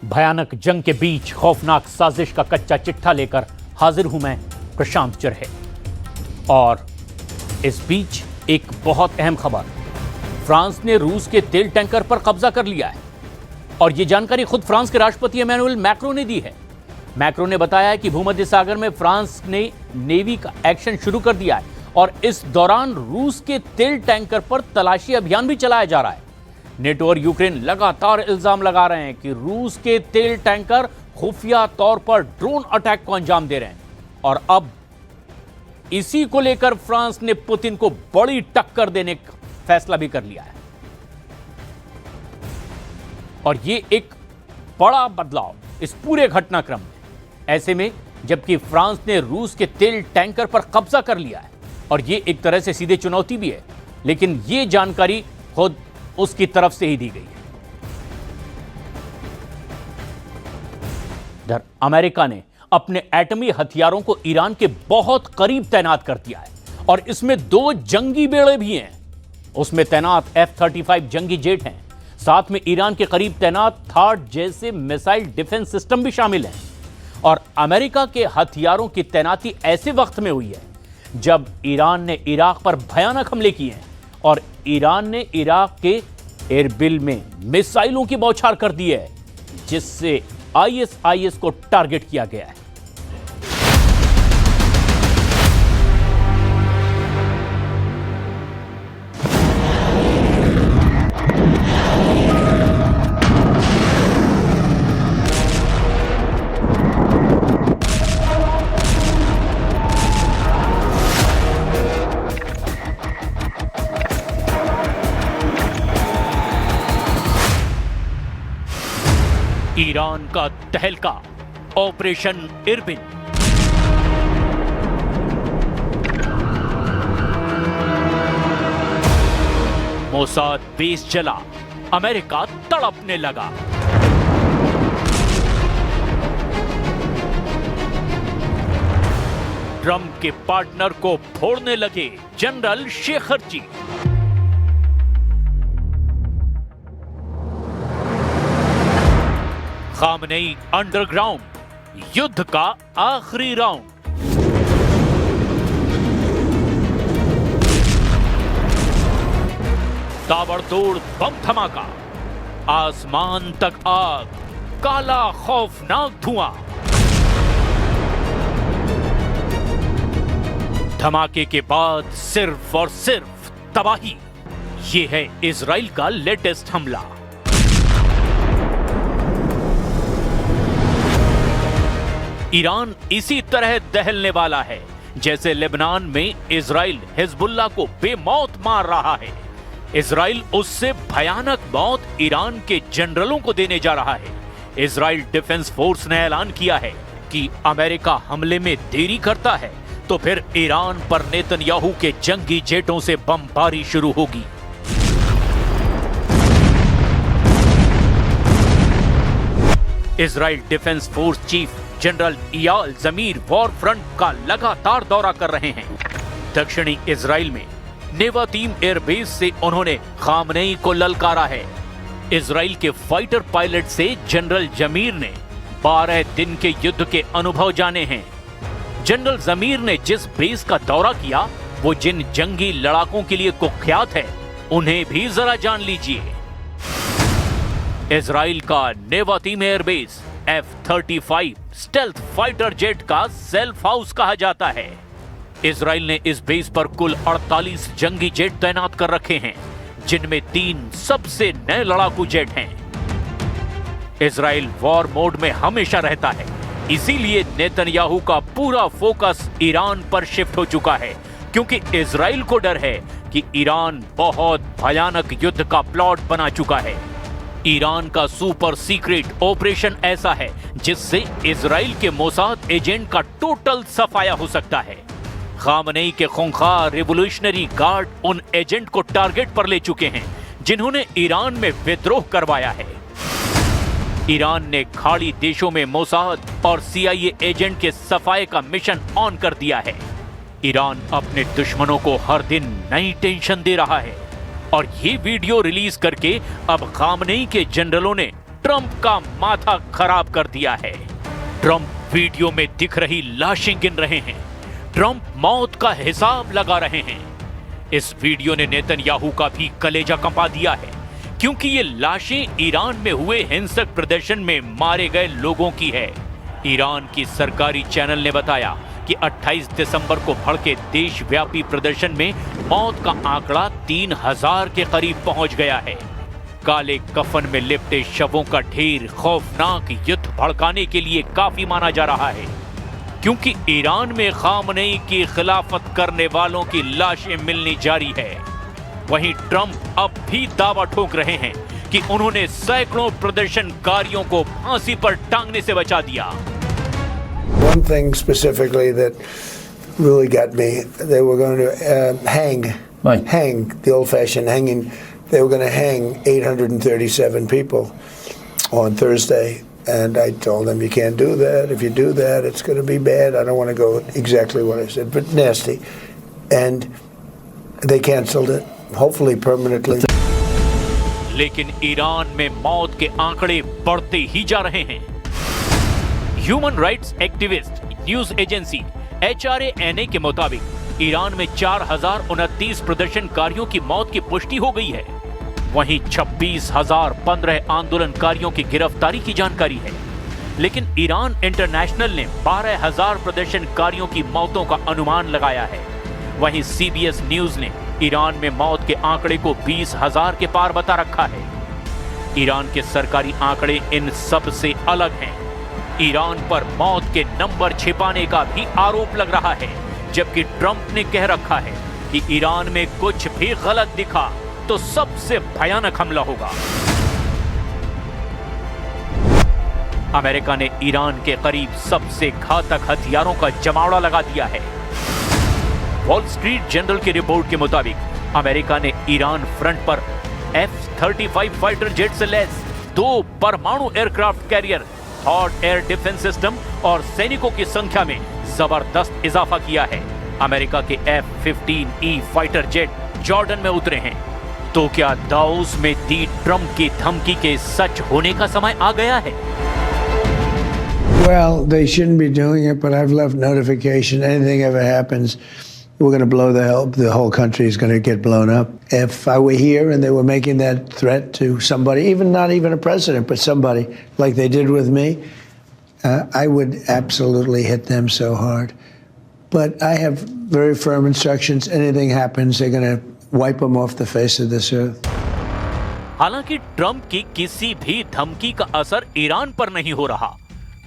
भयानक जंग के बीच खौफनाक साजिश का कच्चा चिट्ठा लेकर हाजिर हूं मैं प्रशांत चरहे। और इस बीच एक बहुत अहम खबर, फ्रांस ने रूस के तेल टैंकर पर कब्जा कर लिया है और यह जानकारी खुद फ्रांस के राष्ट्रपति इमैनुअल मैक्रों ने दी है। मैक्रों ने बताया है कि भूमध्य सागर में फ्रांस ने नेवी का एक्शन शुरू कर दिया है और इस दौरान रूस के तेल टैंकर पर तलाशी अभियान भी चलाया जा रहा है। नेटो और यूक्रेन लगातार इल्जाम लगा रहे हैं कि रूस के तेल टैंकर खुफिया तौर पर ड्रोन अटैक को अंजाम दे रहे हैं और अब इसी को लेकर फ्रांस ने पुतिन को बड़ी टक्कर देने का फैसला भी कर लिया है। और यह एक बड़ा बदलाव इस पूरे घटनाक्रम में, ऐसे में जबकि फ्रांस ने रूस के तेल टैंकर पर कब्जा कर लिया है और यह एक तरह से सीधे चुनौती भी है, लेकिन यह जानकारी खुद उसकी तरफ से ही दी गई है। इधर अमेरिका ने अपने एटमी हथियारों को ईरान के बहुत करीब तैनात कर दिया है और इसमें 2 जंगी बेड़े भी हैं। उसमें तैनात F-35 जंगी जेट हैं, साथ में ईरान के करीब तैनात थार्ड जैसे मिसाइल डिफेंस सिस्टम भी शामिल हैं। और अमेरिका के हथियारों की तैनाती ऐसे वक्त में हुई है जब ईरान ने इराक पर भयानक हमले किए हैं और ईरान ने इराक के एरबिल में मिसाइलों की बौछार कर दी है, जिससे ISIS को टारगेट किया गया है। ईरान का तहलका, ऑपरेशन इरबिल। मोसाद बेस जला, अमेरिका तड़पने लगा। ट्रंप के पार्टनर को फोड़ने लगे जनरल शेखरजी। खामनेई अंडरग्राउंड, युद्ध का आखिरी राउंड। ताबड़तोड़ बम धमाका, आसमान तक आग, काला खौफनाक धुआं। धमाके के बाद सिर्फ और सिर्फ तबाही। यह है इजराइल का लेटेस्ट हमला। ईरान इसी तरह दहलने वाला है जैसे लेबनान में इजराइल हिजबुल्लाह को बेमौत मार रहा है। इजराइल उससे भयानक मौत ईरान के जनरलों को देने जा रहा है। इजराइल डिफेंस फोर्स ने ऐलान किया है कि अमेरिका हमले में देरी करता है तो फिर ईरान पर नेतन्याहू के जंगी जेटों से बमबारी शुरू होगी। Israel defence force chief general Eyal Zamir war front का लगातार दौरा कर रहे हैं। दक्षिणी इजराइल में नेवातीम एयरबेस से उन्होंने खामनेई को ललकारा है। इजराइल के फाइटर पायलट से जनरल ज़मीर ने 12 दिन के युद्ध के अनुभव जाने हैं। जनरल ज़मीर ने जिस बेस का दौरा किया वो जिन जंगी लड़ाकों के लिए कुख्यात है, उन्हें भी जरा जान लीजिए। इजराइल का Nevatim airbase F-35 stealth fighter jet का सेल्फ हाउस कहा जाता है। इजराइल ने इस बेस पर कुल 48 जंगी जेट तैनात कर रखे हैं, जिनमें 3 सबसे नए लड़ाकू जेट हैं। इजराइल वॉर मोड में हमेशा रहता है, इसीलिए नेतन्याहू का पूरा फोकस ईरान पर शिफ्ट हो चुका है, क्योंकि इजराइल को डर है कि ईरान बहुत भयानक युद्ध का प्लॉट बना चुका है। ईरान का सुपर सीक्रेट ऑपरेशन ऐसा है जिससे इजराइल के मोसाद एजेंट का टोटल सफाया हो सकता है। खामनेई के खूंखार रिवॉल्यूशनरी गार्ड उन एजेंट को टारगेट पर ले चुके हैं जिन्होंने ईरान में विद्रोह करवाया है। ईरान ने खाड़ी देशों में मोसाद और CIA एजेंट के सफाये का मिशन ऑन कर दिया है। ईरान अपने दुश्मनों को हर दिन नई टेंशन दे रहा है और ये वीडियो रिलीज करके अब खामनेई के जनरलों ने ट्रंप का माथा खराब कर दिया है। ट्रंप वीडियो में दिख रही लाशें गिन रहे हैं। ट्रंप मौत का हिसाब लगा रहे हैं। इस वीडियो ने नेतन्याहू का भी कलेजा कंपा दिया है, क्योंकि ये लाशें ईरान में हुए हिंसक प्रदर्शन में मारे गए लोगों की है। ईरान की सरकारी चैनल ने बताया कि 28 दिसंबर को भड़के देशव्यापी प्रदर्शन में मौत का आंकड़ा 3000 के करीब पहुंच गया है। काले कफन में लिपटे शवों का ढेर खौफनाक युद्ध भड़काने के लिए काफी माना जा रहा है, क्योंकि ईरान में खामनेई की खिलाफत करने वालों की लाशें मिलनी जारी है। वहीं ट्रंप अब भी दावा ठोक रहे हैं कि उन्होंने सैकड़ों प्रदर्शनकारियों को फांसी पर टांगने से बचा दिया। One thing specifically that really got me, they were going to hang the old-fashioned hanging. They were going to hang 837 people on Thursday, and I told them, you can't do that. If you do that, it's going to be bad. I don't want to go exactly what I said, but nasty. And they canceled it, hopefully permanently. लेकिन Iran में मौत के आंकड़े बढ़ते ही जा रहे हैं। Human rights activist news agency HRANA के मुताबिक ईरान में 4029 प्रदर्शनकारियों की मौत की पुष्टि हो गई है। वहीं 26,015 आंदोलनकारियों की गिरफ्तारी की जानकारी है। लेकिन ईरान इंटरनेशनल ने 12,000 प्रदर्शनकारियों की मौतों का अनुमान लगाया है। वहीं CBS न्यूज ने ईरान में मौत के आंकड़े को 20,000 के पार बता रखा है। ईरान के सरकारी आंकड़े इन सब से अलग हैं। ईरान पर मौत के नंबर छिपाने का भी आरोप लग रहा है, जबकि ट्रंप ने कह रखा है कि ईरान में कुछ भी गलत दिखा तो सबसे भयानक हमला होगा। अमेरिका ने ईरान के करीब सबसे घातक हथियारों का जमावड़ा लगा दिया है। वॉल स्ट्रीट जर्नल की रिपोर्ट के मुताबिक अमेरिका ने ईरान फ्रंट पर F-35 फाइटर जेट से लैस 2 परमाणु aircraft carrier, hot air defence system और सैनिकों की संख्या में जबरदस्त इजाफा किया है। अमेरिका के F-15E फाइटर जेट जॉर्डन में उतरे हैं। तो क्या दाऊस में दी ट्रंप की धमकी के सच होने का समय आ गया है? Well, they shouldn't be doing it, but I've left notification. Anything ever happens, we're going to blow the whole country is going to get blown up. If I were here and they were making that threat to somebody, even not even a president, but somebody like they did with me, I would absolutely hit them so hard. But I have very firm instructions. Anything happens, they're going to wipe them off the face of this earth. हालांकि Trump की किसी भी धमकी का असर Iran पर नहीं हो रहा।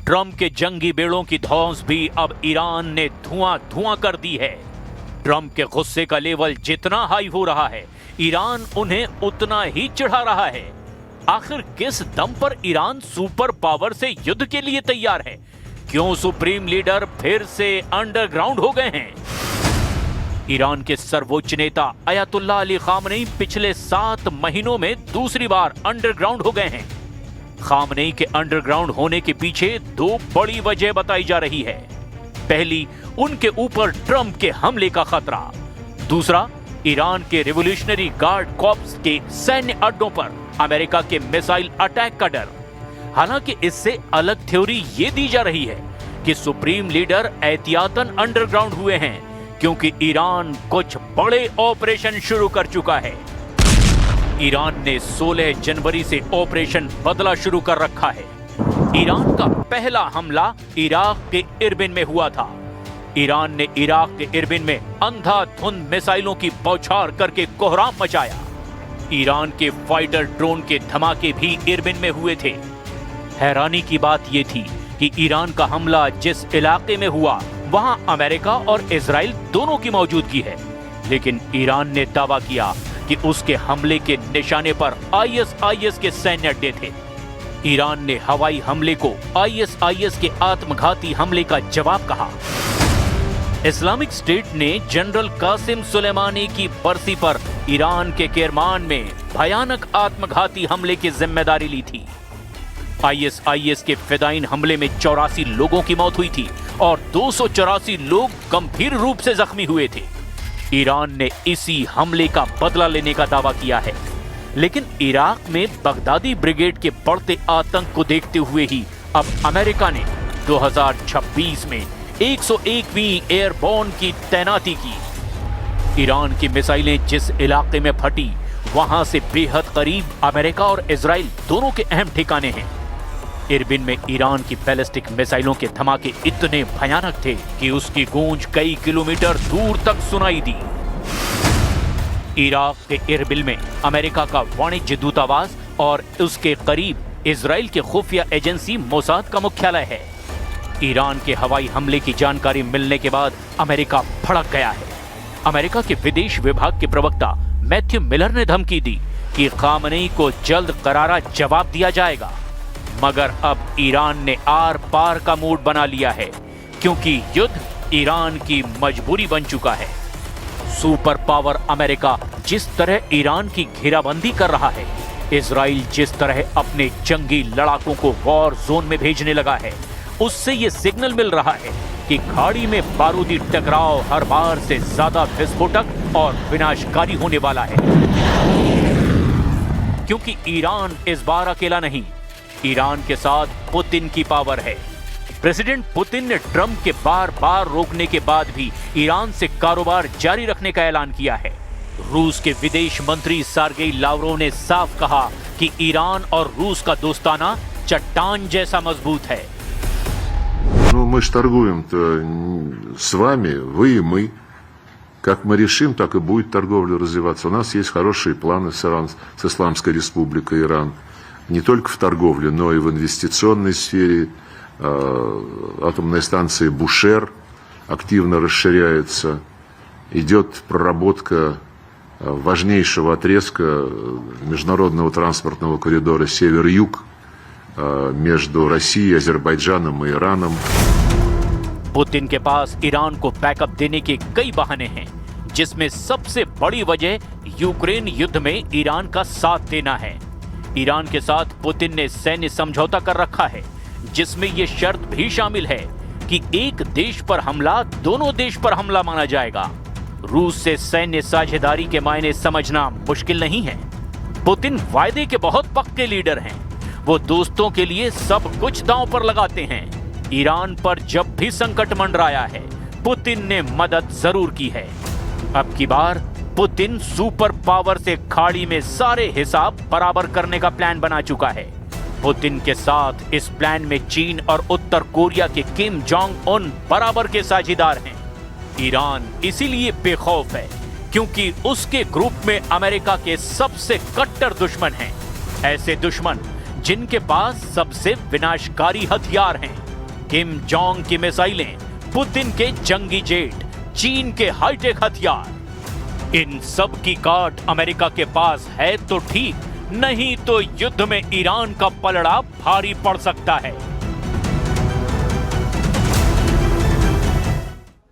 ट्रंप के जंगी बेड़ों की धौंस भी अब ईरान ने धुआं कर दी है। ट्रंप के गुस्से का लेवल जितना हाई हो रहा है, ईरान उन्हें उतना ही चढ़ा रहा है। आखिर किस दम पर ईरान सुपर पावर से युद्ध के लिए तैयार है? क्यों सुप्रीम लीडर फिर से अंडरग्राउंड हो गए हैं? ईरान के सर्वोच्च नेता अयतुल्लाह अली खामनेई पिछले 7 महीनों में दूसरी बार अंडरग्राउंड हो गए हैं। खामनेई के अंडरग्राउंड होने के पीछे 2 बड़ी वजह बताई जा रही है। पहली, उनके ऊपर ट्रंप के हमले का खतरा। दूसरा, ईरान के रिवोल्यूशनरी गार्ड कॉर्प्स के सैन्य अड्डों पर अमेरिका के मिसाइल अटैक का डर। हालांकि इससे अलग थ्योरी ये दी जा रही है कि सुप्रीम लीडर एहतियातन अंडरग्राउंड हुए हैं, क्योंकि ईरान कुछ बड़े ऑपरेशन शुरू कर चुका है। ईरान ने 16 जनवरी से ऑपरेशन बदला शुरू कर रखा है। ईरान का पहला हमला इराक के इरबिन में हुआ था। ईरान ने इराक के इरबिन में अंधाधुंध मिसाइलों की बौछार करके कोहराम मचाया। ईरान के फाइटर ड्रोन के धमाके भी इरबिन में हुए थे। हैरानी की बात यह थी कि ईरान का हमला जिस इलाके में हुआ, वहां अमेरिका और इजराइल दोनों की मौजूदगी है। लेकिन ईरान ने दावा किया कि उसके हमले के निशाने पर ISIS के सैन्य अड्डे थे। ईरान ने हवाई हमले को ISIS के आत्मघाती हमले का जवाब कहा। इस्लामिक स्टेट ने जनरल कासिम सुलेमानी की बरसी पर ईरान के केरमान में भयानक आत्मघाती हमले की जिम्मेदारी ली थी। ISIS के फिदाइन हमले में 84 लोगों की मौत हुई थी और 284 लोग गंभीर रूप से जख्मी हुए थे। ईरान ने इसी हमले का बदला लेने का दावा किया है। लेकिन इराक में बगदादी ब्रिगेड के बढ़ते आतंक को देखते हुए ही अब अमेरिका ने 2026 में 101वीं एयरबोर्न की तैनाती की। ईरान की मिसाइलें जिस इलाके में फटी वहां से बेहद करीब अमेरिका और इजराइल दोनों के अहम ठिकाने हैं। इरबिन में ईरान की बैलिस्टिक मिसाइलों के धमाके इतने भयानक थे कि उसकी गूंज कई किलोमीटर दूर तक सुनाई दी। इराक के इरबिल में अमेरिका का वाणिज्य दूतावास और उसके करीब इजराइल के खुफिया एजेंसी मोसाद का मुख्यालय है। ईरान के हवाई हमले की जानकारी मिलने के बाद अमेरिका भड़क गया है। अमेरिका के विदेश विभाग के प्रवक्ता मैथ्यू मिलर ने धमकी दी कि खामनेई को जल्द करारा जवाब दिया जाएगा, मगर अब ईरान ने आर पार का मूड बना लिया है, क्योंकि युद्ध ईरान की मजबूरी बन चुका है। सुपर पावर अमेरिका जिस तरह ईरान की घेराबंदी कर रहा है, इजराइल जिस तरह अपने जंगी लड़ाकों को वॉर जोन में भेजने लगा है, उससे ये सिग्नल मिल रहा है कि खाड़ी में बारूदी टकराव हर बार से ज्यादा विस्फोटक और विनाशकारी होने वाला है। क्योंकि ईरान इस बार अकेला नहीं, ईरान के साथ पुतिन की पावर है। प्रेसिडेंट पुतिन ने ट्रंप के बार बार रोकने के बाद भी ईरान से कारोबार जारी रखने का ऐलान किया है। रूस के विदेश मंत्री सर्गेई लावरोव ने साफ कहा कि ईरान और रूस का दोस्ताना चट्टान जैसा मजबूत है। Ну, мы же торгуем-то с вами, вы и мы. Как мы решим, так и будет торговля развиваться. У нас есть хорошие планы с Исламской Республикой Иран. Не только в торговле, но и в инвестиционной сфере. Атомная станция Бушер активно расширяется. Идет проработка важнейшего отрезка международного транспортного коридора Север-Юг между Россией, Азербайджаном и Ираном. पुतिन के पास ईरान को बैकअप देने के कई बहाने हैं, जिसमें सबसे बड़ी वजह यूक्रेन युद्ध में ईरान का साथ देना है। ईरान के साथ पुतिन ने सैन्य समझौता कर रखा है, जिसमें यह शर्त भी शामिल है कि एक देश पर हमला दोनों देश पर हमला माना जाएगा। रूस से सैन्य साझेदारी के मायने समझना मुश्किल नहीं है। पुतिन वायदे के बहुत पक्के लीडर हैं। वो दोस्तों के लिए सब कुछ दांव पर लगाते हैं। ईरान पर जब भी संकट मंडराया है, पुतिन ने मदद जरूर की है। अब की बार पुतिन सुपर पावर से खाड़ी में सारे हिसाब बराबर करने का प्लान बना चुका है। पुतिन के साथ इस प्लान में चीन और उत्तर कोरिया के किम जोंग उन बराबर के साझेदार हैं। ईरान इसीलिए बेखौफ है क्योंकि उसके ग्रुप में अमेरिका के सबसे कट्टर दुश्मन हैं। ऐसे दुश्मन जिनके पास सबसे विनाशकारी हथियार हैं। किम जोंग की मिसाइलें, पुतिन के जंगी जेट, चीन के हाईटेक हथियार। इन सब की काट अमेरिका के पास है तो ठीक, नहीं तो युद्ध में ईरान का पलड़ा भारी पड़ सकता है।